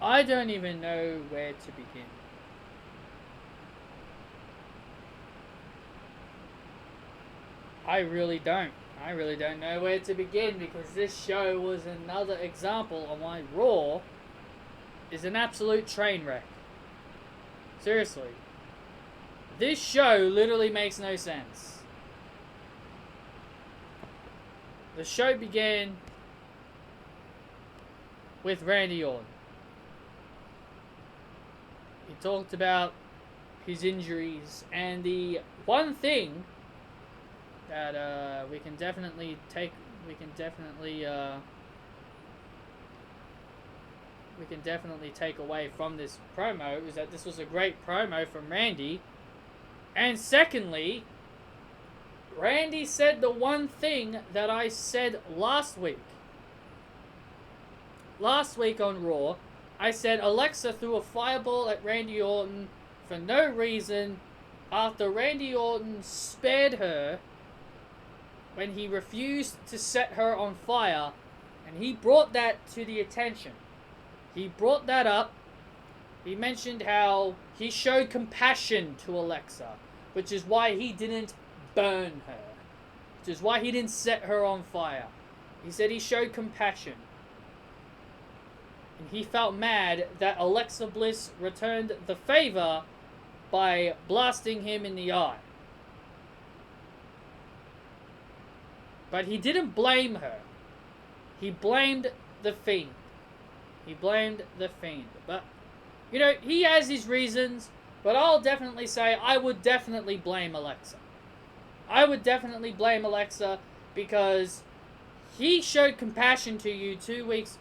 I don't even know where to begin. I really don't. I really don't know where to begin because this show was another example of why Raw is an absolute train wreck. Seriously. This show literally makes no sense. The show began with Randy Orton. He talked about his injuries, and the one thing that we can definitely take away from this promo is that this was a great promo from Randy. And secondly, Randy said the one thing that I said last week. Last week on Raw, I said Alexa threw a fireball at Randy Orton for no reason after Randy Orton spared her when he refused to set her on fire, and he brought that to the attention. He brought that up. He mentioned how he showed compassion to Alexa, which is why he didn't burn her, which is why he didn't set her on fire. He said he showed compassion. And he felt mad that Alexa Bliss returned the favor by blasting him in the eye. But he didn't blame her. He blamed the Fiend. He blamed the Fiend. But, you know, he has his reasons, but I'll definitely say I would definitely blame Alexa. I would definitely blame Alexa because he showed compassion to you 3 weeks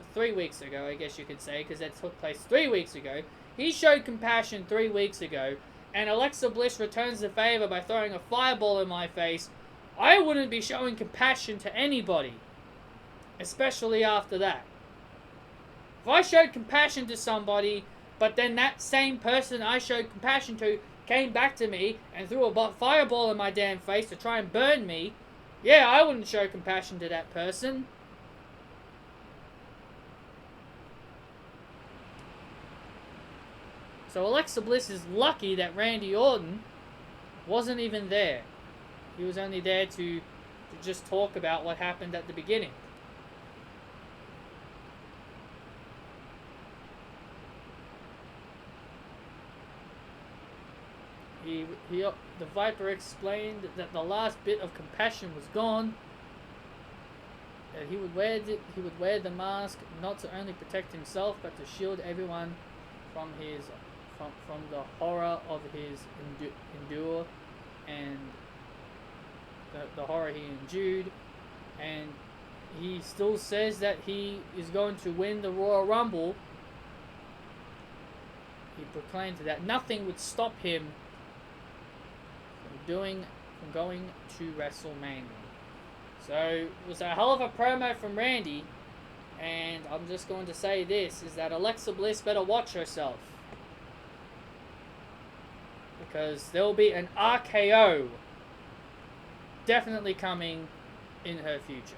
ago, I guess you could say, because that took place 3 weeks ago. He showed compassion 3 weeks ago, and Alexa Bliss returns the favor by throwing a fireball in my face. I wouldn't be showing compassion to anybody, especially after that. If I showed compassion to somebody, but then that same person I showed compassion to came back to me and threw a fireball in my damn face to try and burn me, yeah, I wouldn't show compassion to that person. So Alexa Bliss is lucky that Randy Orton wasn't even there. He was only there to just talk about what happened at the beginning. The Viper explained that the last bit of compassion was gone. That he would wear the mask not to only protect himself but to shield everyone from the horror of his endure and the horror he endured. And he still says that he is going to win the Royal Rumble. He proclaimed that nothing would stop him from going to WrestleMania. So it was a hell of a promo from Randy, and I'm just going to say this, is that Alexa Bliss better watch herself, because there will be an RKO definitely coming in her future.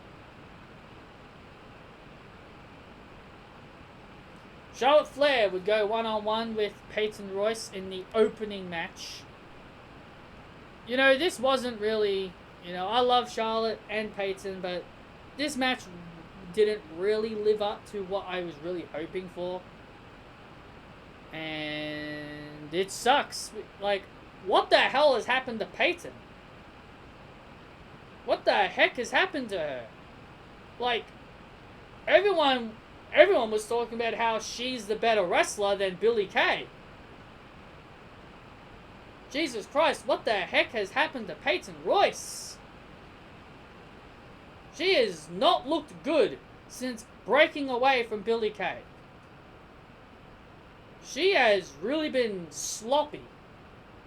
Charlotte Flair would go one-on-one with Peyton Royce in the opening match. You know, this wasn't really, I love Charlotte and Peyton, but this match didn't really live up to what I was really hoping for. And it sucks. Like, what the hell has happened to Peyton? What the heck has happened to her? Like, everyone was talking about how she's the better wrestler than Billie Kay. Jesus Christ, what the heck has happened to Peyton Royce? She has not looked good since breaking away from Billie Kay. She has really been sloppy.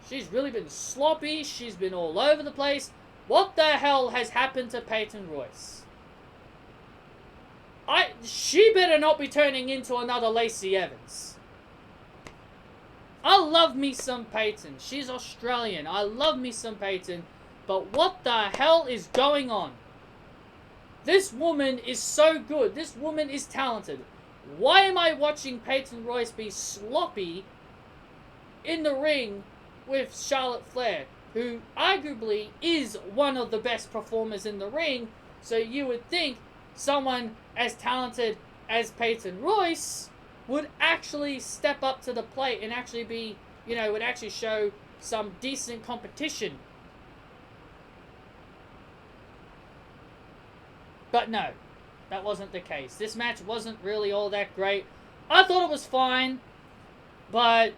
She's been all over the place. What the hell has happened to Peyton Royce? She better not be turning into another Lacey Evans. I love me some Peyton. She's Australian. I love me some Peyton. But what the hell is going on? This woman is so good. This woman is talented. Why am I watching Peyton Royce be sloppy in the ring with Charlotte Flair, who arguably is one of the best performers in the ring? So you would think someone as talented as Peyton Royce would actually step up to the plate and actually be, would actually show some decent competition. But no, that wasn't the case. This match wasn't really all that great. I thought it was fine, but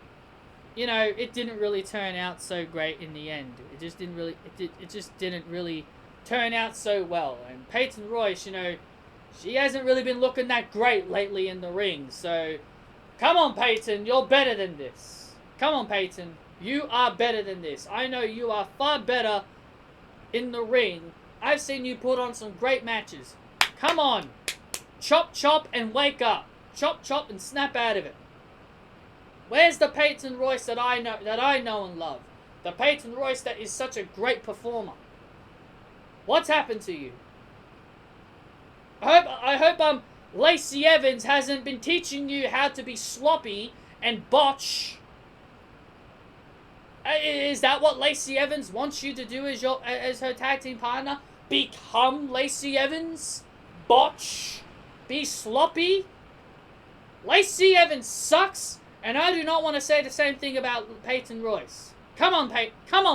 it didn't really turn out so great in the end. It just didn't really, it just didn't really turn out so well. And Peyton Royce, she hasn't really been looking that great lately in the ring. So, come on, Peyton, you're better than this. Come on, Peyton, you are better than this. I know you are far better in the ring. I've seen you put on some great matches. Come on, chop, chop, and wake up. Chop, chop, and snap out of it. Where's the Peyton Royce that I know and love? The Peyton Royce that is such a great performer. What's happened to you? I hope Lacey Evans hasn't been teaching you how to be sloppy and botch. Is that what Lacey Evans wants you to do as her tag team partner? Become Lacey Evans? Botch? Be sloppy? Lacey Evans sucks, and I do not want to say the same thing about Peyton Royce. Come on,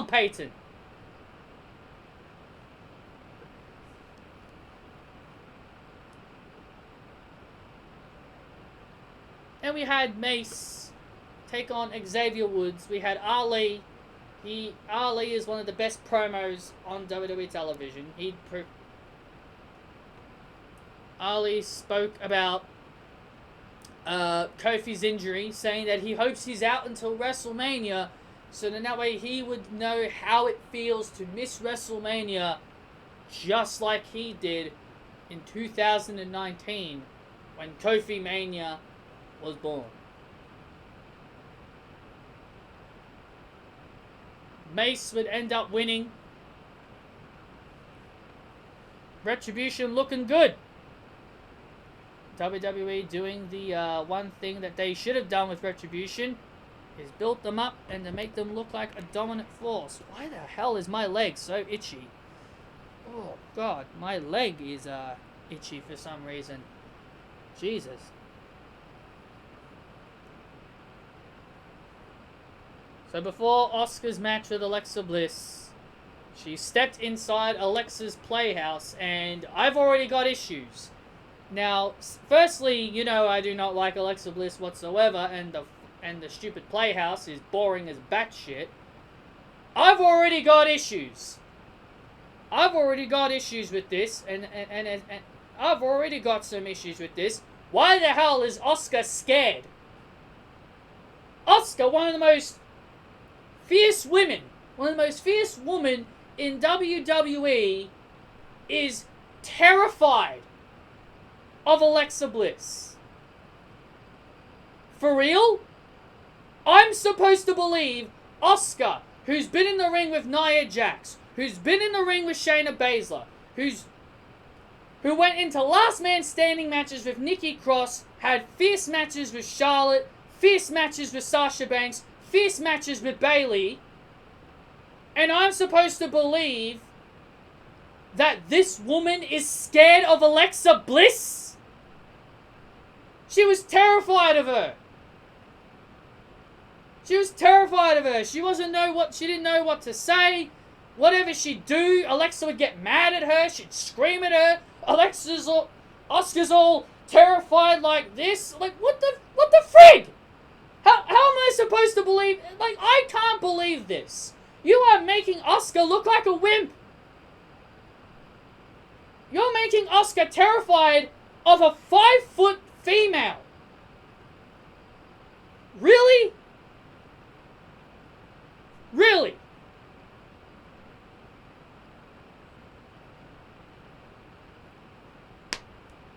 Peyton. And we had Mace take on Xavier Woods. We had Ali. Ali is one of the best promos on WWE television. Ali spoke about Kofi's injury, saying that he hopes he's out until WrestleMania, so then that way he would know how it feels to miss WrestleMania, just like he did in 2019 when Kofi Mania was born. Mace would end up winning. Retribution looking good. WWE doing the one thing that they should have done with Retribution is built them up and to make them look like a dominant force. Why the hell is my leg so itchy? Oh God, my leg is itchy for some reason. Jesus. So before Asuka's match with Alexa Bliss, she stepped inside Alexa's playhouse, and I've already got issues. Now, firstly, I do not like Alexa Bliss whatsoever, and the stupid playhouse is boring as batshit. I've already got issues. I've already got issues with this, and I've already got some issues with this. Why the hell is Asuka scared? Asuka, one of the most fierce women in WWE, is terrified of Alexa Bliss. For real? I'm supposed to believe Asuka, who's been in the ring with Nia Jax, who's been in the ring with Shayna Baszler, who went into last man standing matches with Nikki Cross, had fierce matches with Charlotte, fierce matches with Sasha Banks, fierce matches with Bayley, and I'm supposed to believe that this woman is scared of Alexa Bliss? She was terrified of her. She didn't know what to say. Whatever she'd do, Alexa would get mad at her. She'd scream at her. Asuka's all terrified like this. Like, what the frig? How am I supposed to believe? Like, I can't believe this. You are making Asuka look like a wimp. You're making Asuka terrified of a 5-foot female. Really? Really?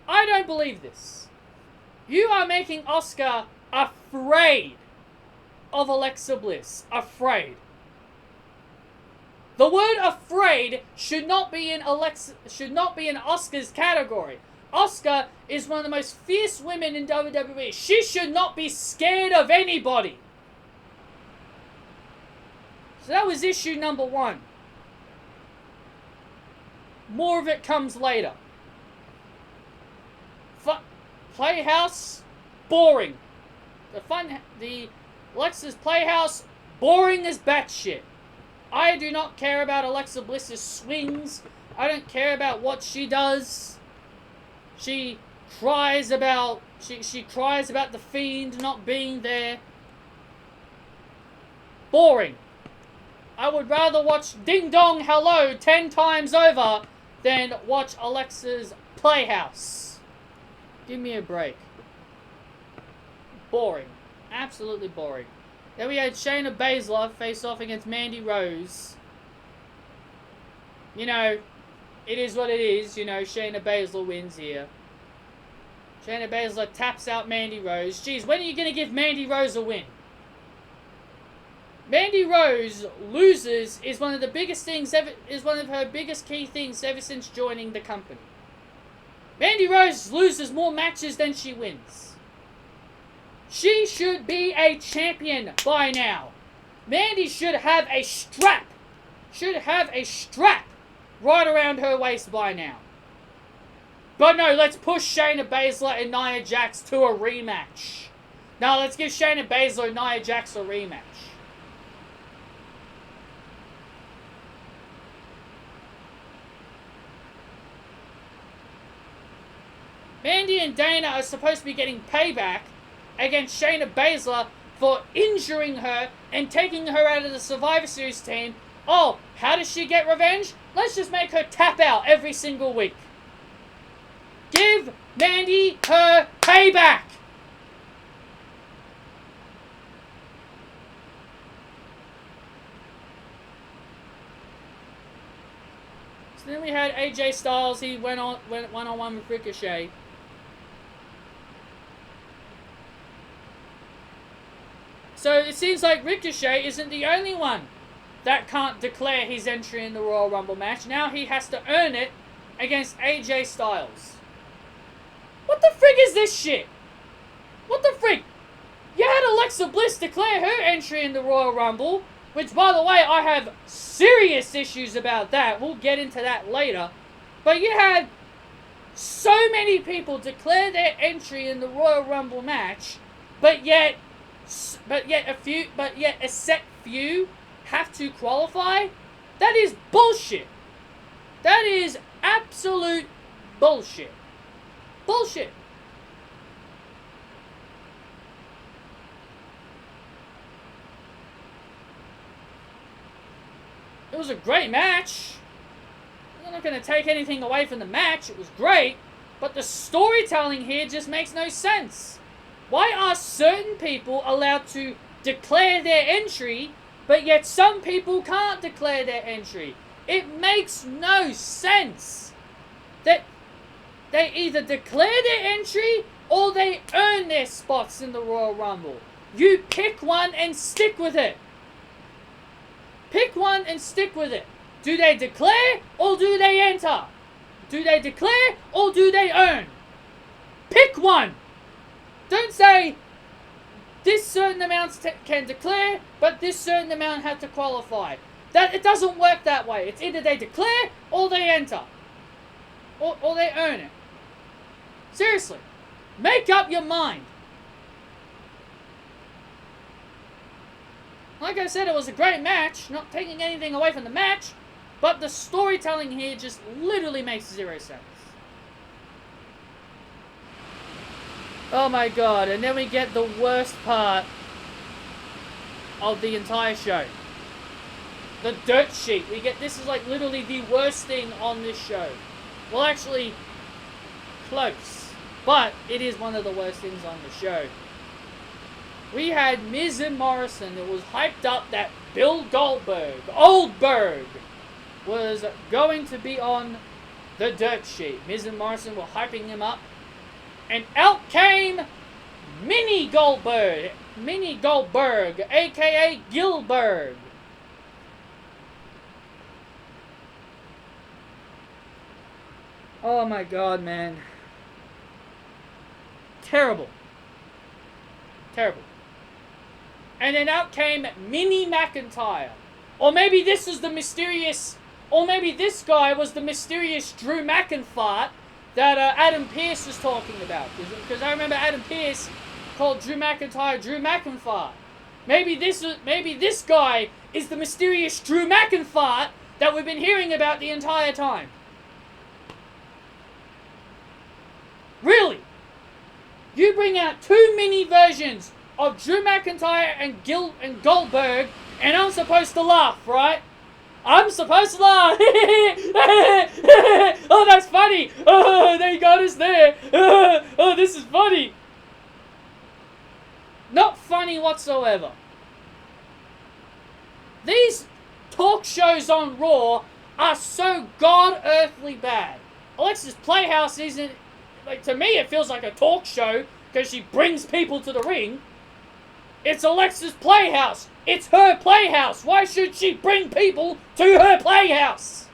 I don't believe this. You are making Asuka afraid of Alexa Bliss. Afraid. The word afraid should not be in Asuka's category. Asuka is one of the most fierce women in WWE. She should not be scared of anybody. So that was issue number 1. More of it comes later. Playhouse, boring. The Alexa's Playhouse, boring as batshit. I do not care about Alexa Bliss's swings. I don't care about what she does. She cries about the Fiend not being there. Boring. I would rather watch Ding Dong Hello 10 times over than watch Alexa's Playhouse. Give me a break. Boring. Absolutely boring. Then we had Shayna Baszler face off against Mandy Rose. You know, it is what it is. You know, Shayna Baszler wins here. Shayna Baszler taps out Mandy Rose. Jeez, when are you going to give Mandy Rose a win? Mandy Rose loses is one of the biggest things ever, is one of her biggest key things ever since joining the company. Mandy Rose loses more matches than she wins. She should be a champion by now. Mandy should have a strap. Should have a strap right around her waist by now. But no, let's push Shayna Baszler and Nia Jax to a rematch. Now let's give Shayna Baszler and Nia Jax a rematch. Mandy and Dana are supposed to be getting payback against Shayna Baszler for injuring her and taking her out of the Survivor Series team. Oh, how does she get revenge? Let's just make her tap out every single week. Give Mandy her payback. So then we had AJ Styles. He went one-on-one with Ricochet. So it seems like Ricochet isn't the only one that can't declare his entry in the Royal Rumble match. Now he has to earn it against AJ Styles. What the frig is this shit? What the frig? You had Alexa Bliss declare her entry in the Royal Rumble, which, by the way, I have serious issues about that. We'll get into that later. But you had so many people declare their entry in the Royal Rumble match, but yet a set few have to qualify. That is bullshit. That is absolute bullshit. Bullshit. It was a great match. I'm not going to take anything away from the match. It was great. But the storytelling here just makes no sense. Why are certain people allowed to declare their entry, but yet some people can't declare their entry? It makes no sense. That they either declare their entry or they earn their spots in the Royal Rumble. You pick one and stick with it. Pick one and stick with it. Do they declare or do they enter? Do they declare or do they earn? Pick one. Don't say this certain amount can declare, but this certain amount have to qualify. It doesn't work that way. It's either they declare or they enter. Or they earn it. Seriously. Make up your mind. Like I said, it was a great match. Not taking anything away from the match. But the storytelling here just literally makes zero sense. Oh my god. And then we get the worst part of the entire show. The dirt sheet. This is like literally the worst thing on this show. Well, actually, close. But it is one of the worst things on the show. We had Miz and Morrison. It was hyped up that Bill Goldberg, was going to be on the dirt sheet. Miz and Morrison were hyping him up. And out came Mini Goldberg, a.k.a. Gilberg. Oh my god, man. Terrible. Terrible. And then out came Mini McIntyre. Or maybe this was the mysterious... Or maybe this guy was the mysterious Drew McIntyre that Adam Pearce was talking about. Because I remember Adam Pearce called Drew McIntyre. Maybe this guy is the mysterious Drew McIntyre that we've been hearing about the entire time. Really? You bring out 2 mini versions of Drew McIntyre and Goldberg, and I'm supposed to laugh, right? I'm supposed to laugh. Oh, that's funny. Oh, they got us there. Oh, this is funny. Not funny whatsoever. These talk shows on Raw are so god-earthly bad. Alexa's Playhouse isn't... Like, to me, it feels like a talk show because she brings people to the ring. It's Alexa's Playhouse. It's her playhouse. Why should she bring people to her playhouse?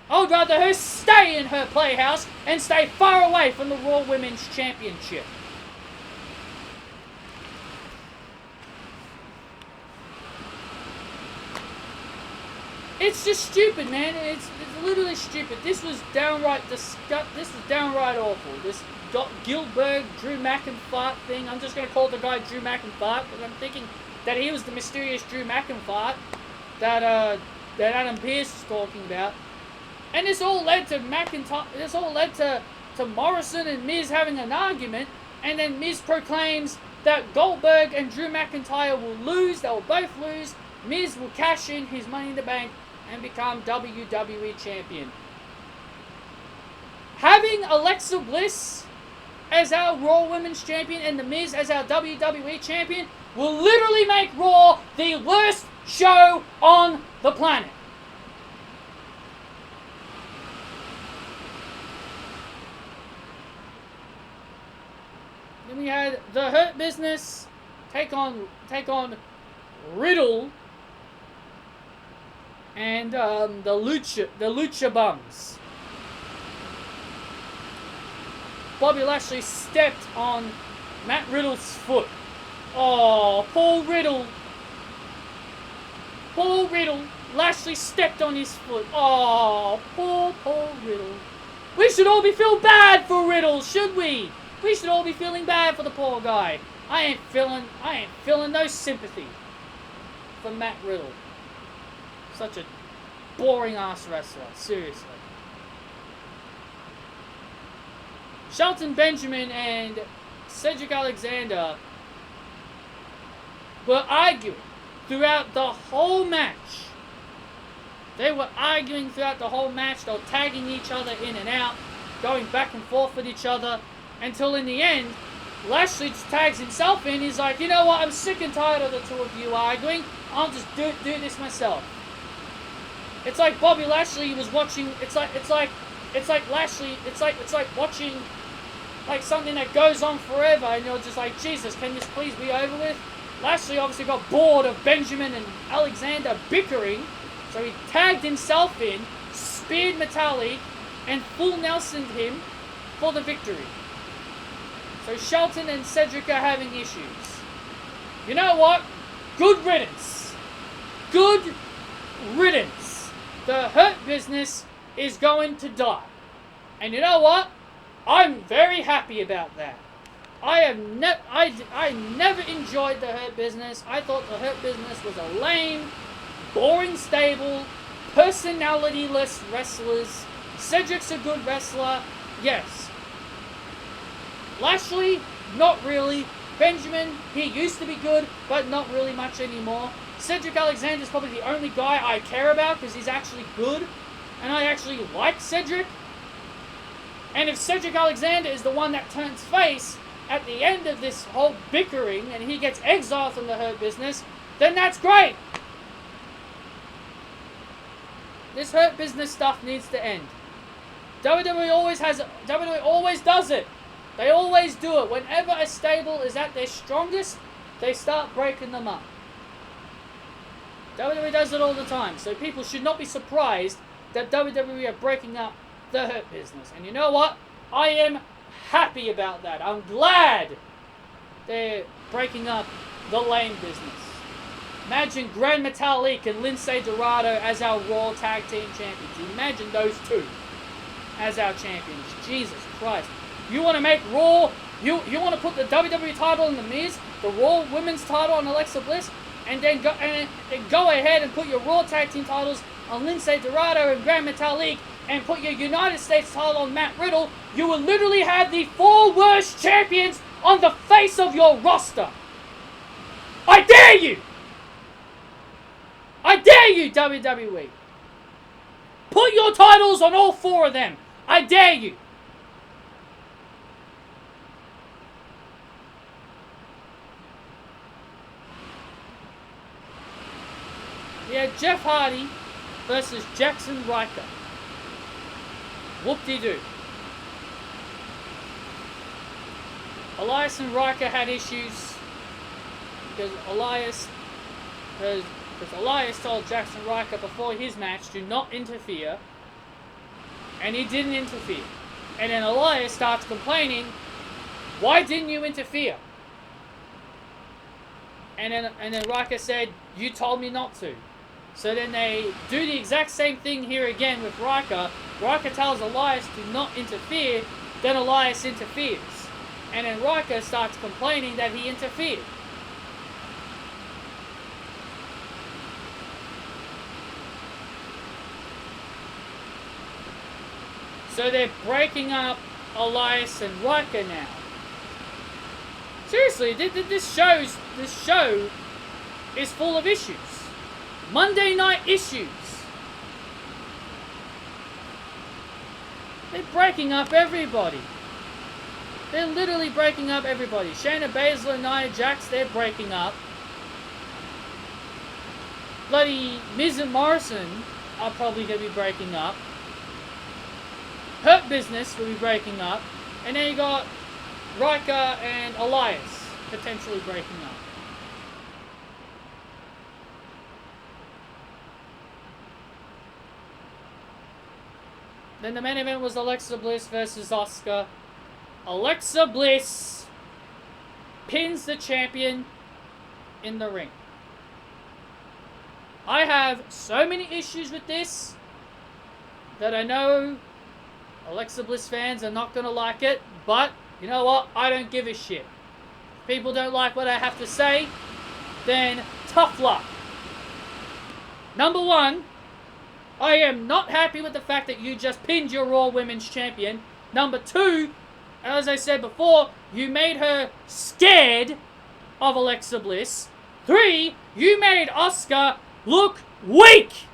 I would rather her stay in her playhouse and stay far away from the Raw Women's Championship. It's just stupid, man. It's literally stupid. This was downright this was downright awful. This Gilbert, Drew McIntyre thing. I'm just going to call the guy Drew McIntyre because I'm thinking that he was the mysterious Drew McIntyre that Adam Pearce was talking about. And this all led to McIntyre. This all led to Morrison and Miz having an argument, and then Miz proclaims that Goldberg and Drew McIntyre will lose. They will both lose. Miz will cash in his Money in the Bank and become WWE Champion. Having Alexa Bliss as our Raw Women's Champion and The Miz as our WWE Champion will literally make Raw the worst show on the planet. Then we had the Hurt Business take on Riddle and the Lucha Bums. Bobby Lashley stepped on Matt Riddle's foot. Oh, Paul Riddle. Lashley stepped on his foot. Oh, poor Paul Riddle. We should all be feeling bad for Riddle, should we? We should all be feeling bad for the poor guy. I ain't feeling no sympathy for Matt Riddle. Such a boring ass wrestler, seriously. Shelton Benjamin and Cedric Alexander were arguing throughout the whole match. They were arguing throughout the whole match. They were tagging each other in and out, going back and forth with each other, until in the end, Lashley just tags himself in. He's like, you know what? I'm sick and tired of the two of you arguing. I'll just do this myself. It's like Bobby Lashley was watching. It's like Lashley. It's like watching like something that goes on forever, and you're just like, Jesus, can this please be over with? Lashley obviously got bored of Benjamin and Alexander bickering, so he tagged himself in, speared Metallic, and full Nelsoned him for the victory. So Shelton and Cedric are having issues. You know what? Good riddance. Good riddance. The Hurt Business is going to die. And you know what? I'm very happy about that. I never enjoyed the Hurt Business. I thought the Hurt Business was a lame, boring stable, personality-less wrestlers. Cedric's a good wrestler, yes. Lashley, not really. Benjamin, he used to be good, but not really much anymore. Cedric Alexander's probably the only guy I care about because he's actually good, and I actually like Cedric. And if Cedric Alexander is the one that turns face at the end of this whole bickering and he gets exiled from the Hurt Business, then that's great. This Hurt Business stuff needs to end. WWE always does it. They always do it. Whenever a stable is at their strongest, they start breaking them up. WWE does it all the time, so people should not be surprised that WWE are breaking up the Hurt Business. And you know what? I am happy about that. I'm glad they're breaking up the lame business. Imagine Gran Metalik and Lince Dorado as our Raw Tag Team Champions. Imagine those two as our champions. Jesus Christ. You want to make Raw... You want to put the WWE title on The Miz, the Raw Women's title on Alexa Bliss, and then go ahead and put your Raw Tag Team titles on Lince Dorado and Gran Metalik, and put your United States title on Matt Riddle. You will literally have the 4 worst champions on the face of your roster. I dare you! I dare you, WWE! Put your titles on all 4 of them. I dare you. We had Jeff Hardy versus Jackson Riker. Whoop-de-doo. Elias and Riker had issues because Elias told Jackson Riker before his match to not interfere, and he didn't interfere. And then Elias starts complaining, "Why didn't you interfere?" And then Riker said, "You told me not to." So then they do the exact same thing here again with Riker. Riker tells Elias to not interfere, then Elias interferes. And then Riker starts complaining that he interfered. So they're breaking up Elias and Riker now. Seriously, this show is full of issues. Monday night issues. They're breaking up everybody. They're literally breaking up everybody. Shayna Baszler and Nia Jax, they're breaking up. Bloody Miz and Morrison are probably going to be breaking up. Hurt Business will be breaking up. And then you got Riker and Elias potentially breaking up. Then the main event was Alexa Bliss versus Asuka. Alexa Bliss pins the champion in the ring. I have so many issues with this that I know Alexa Bliss fans are not going to like it, but you know what? I don't give a shit. If people don't like what I have to say, then tough luck. Number one, I am not happy with the fact that you just pinned your Raw Women's Champion. Number two, as I said before, you made her scared of Alexa Bliss. 3, you made Asuka look weak.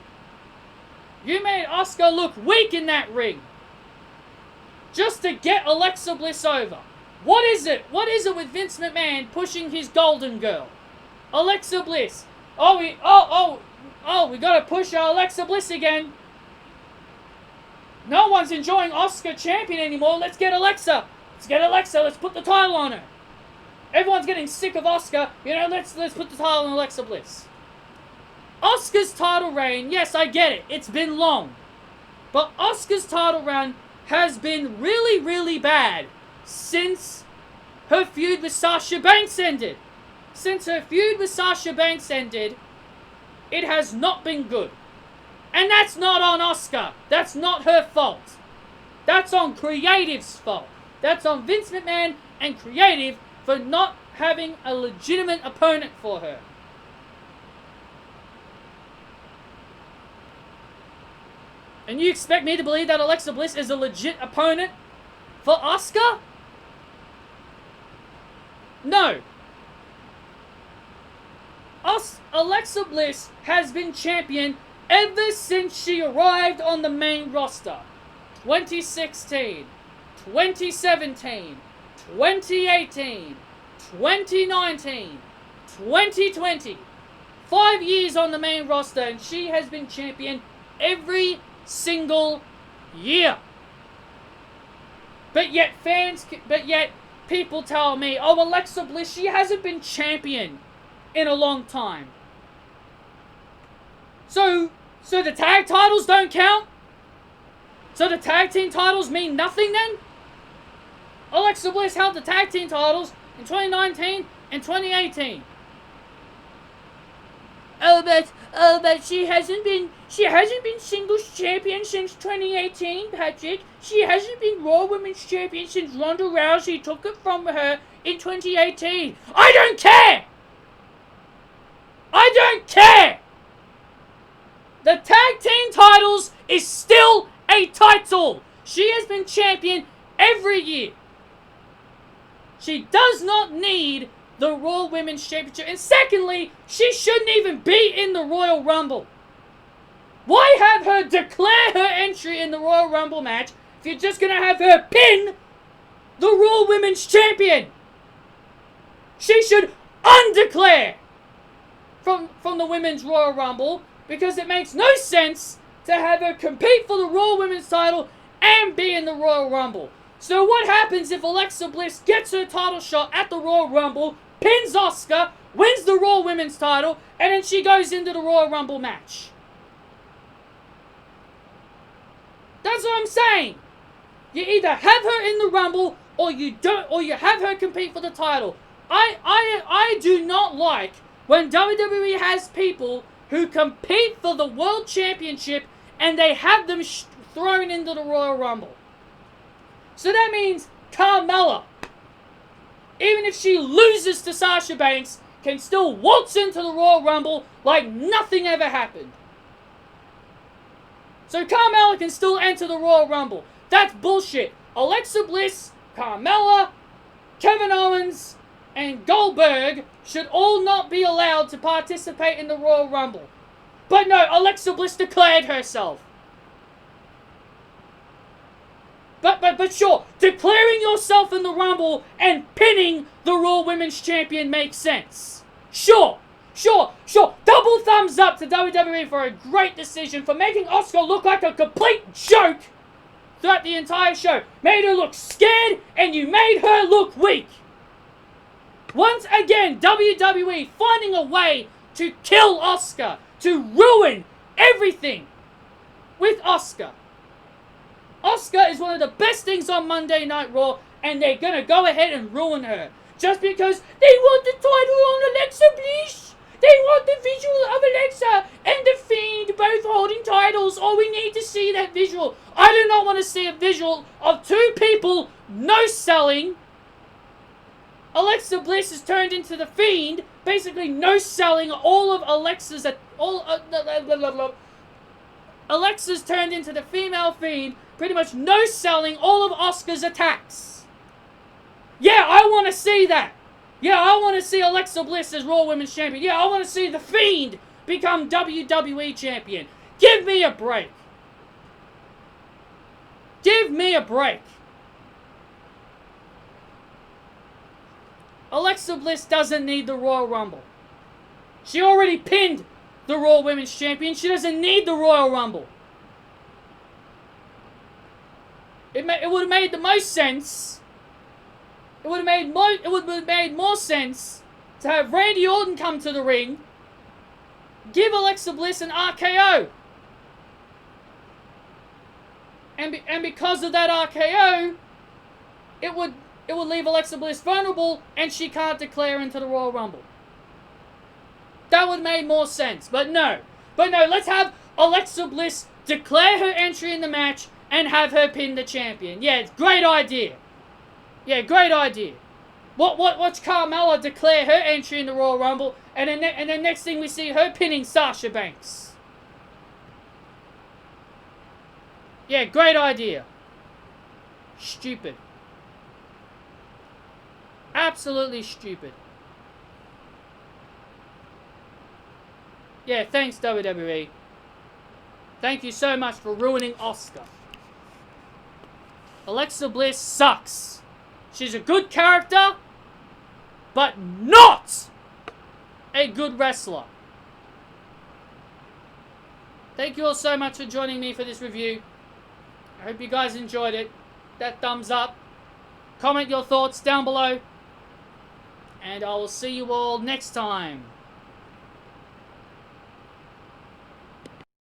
You made Asuka look weak in that ring. Just to get Alexa Bliss over. What is it? What is it with Vince McMahon pushing his golden girl? Alexa Bliss. We gotta push our Alexa Bliss again. No one's enjoying Asuka champion anymore. Let's get Alexa. Let's put the title on her. Everyone's getting sick of Asuka. Let's put the title on Alexa Bliss. Asuka's title reign, yes, I get it. It's been long. But Asuka's title run has been really, really bad since her feud with Sasha Banks ended. It has not been good. And that's not on Asuka. That's not her fault. That's on Creative's fault. That's on Vince McMahon and Creative for not having a legitimate opponent for her. And you expect me to believe that Alexa Bliss is a legit opponent for Asuka? No. Alexa Bliss has been champion ever since she arrived on the main roster. 2016, 2017, 2018, 2019, 2020. 5 years on the main roster, and she has been champion every single year. But yet people tell me, oh, Alexa Bliss, she hasn't been champion in a long time. So the tag titles don't count? So the tag team titles mean nothing then? Alexa Bliss held the tag team titles in 2019 and 2018. But she hasn't been singles champion since 2018, Patrick. She hasn't been Raw Women's Champion since Ronda Rousey took it from her in 2018. I don't care! I don't care! The tag team titles is still a title. She has been champion every year. She does not need the Raw Women's Championship. And secondly, she shouldn't even be in the Royal Rumble. Why have her declare her entry in the Royal Rumble match if you're just going to have her pin the Raw Women's Champion? She should undeclare from the Women's Royal Rumble, because it makes no sense to have her compete for the Raw Women's title and be in the Royal Rumble. So what happens if Alexa Bliss gets her title shot at the Royal Rumble, pins Asuka, wins the Raw Women's title, and then she goes into the Royal Rumble match? That's what I'm saying. You either have her in the Rumble or you don't, or you have her compete for the title. I do not like when WWE has people who compete for the World Championship and they have them thrown into the Royal Rumble. So that means Carmella, even if she loses to Sasha Banks, can still waltz into the Royal Rumble like nothing ever happened. So Carmella can still enter the Royal Rumble. That's bullshit. Alexa Bliss, Carmella, Kevin Owens, and Goldberg should all not be allowed to participate in the Royal Rumble. But no, Alexa Bliss declared herself. But sure, declaring yourself in the Rumble and pinning the Raw Women's Champion makes sense. Sure. Double thumbs up to WWE for a great decision for making Asuka look like a complete joke throughout the entire show. Made her look scared and you made her look weak. Once again, WWE finding a way to kill Asuka, to ruin everything with Asuka. Asuka is one of the best things on Monday Night Raw, and they're gonna go ahead and ruin her. Just because they want the title on Alexa Bliss. They want the visual of Alexa and The Fiend both holding titles. Oh, we need to see that visual. I do not want to see a visual of two people no-selling. Alexa Bliss is turned into The Fiend, basically no-selling all of Alexa's... Alexa's turned into the female Fiend, pretty much no-selling all of Asuka's attacks. Yeah, I want to see that. Yeah, I want to see Alexa Bliss as Raw Women's Champion. Yeah, I want to see The Fiend become WWE Champion. Give me a break. Give me a break. Alexa Bliss doesn't need the Royal Rumble. She already pinned the Raw Women's Champion. She doesn't need the Royal Rumble. It would have made the most sense. It would have made more sense to have Randy Orton come to the ring, give Alexa Bliss an RKO. And because of that RKO, it would leave Alexa Bliss vulnerable and she can't declare into the Royal Rumble. That would have made more sense. But no, let's have Alexa Bliss declare her entry in the match and have her pin the champion. Yeah, it's a great idea. Yeah, great idea. Watch Carmella declare her entry in the Royal Rumble, and then next thing we see her pinning Sasha Banks. Yeah, great idea. Stupid. Absolutely stupid. Yeah, thanks WWE. Thank you so much for ruining Asuka. Alexa Bliss sucks. She's a good character, but not a good wrestler. Thank you all so much for joining me for this review. I hope you guys enjoyed it. That thumbs up. Comment your thoughts down below. And I will see you all next time.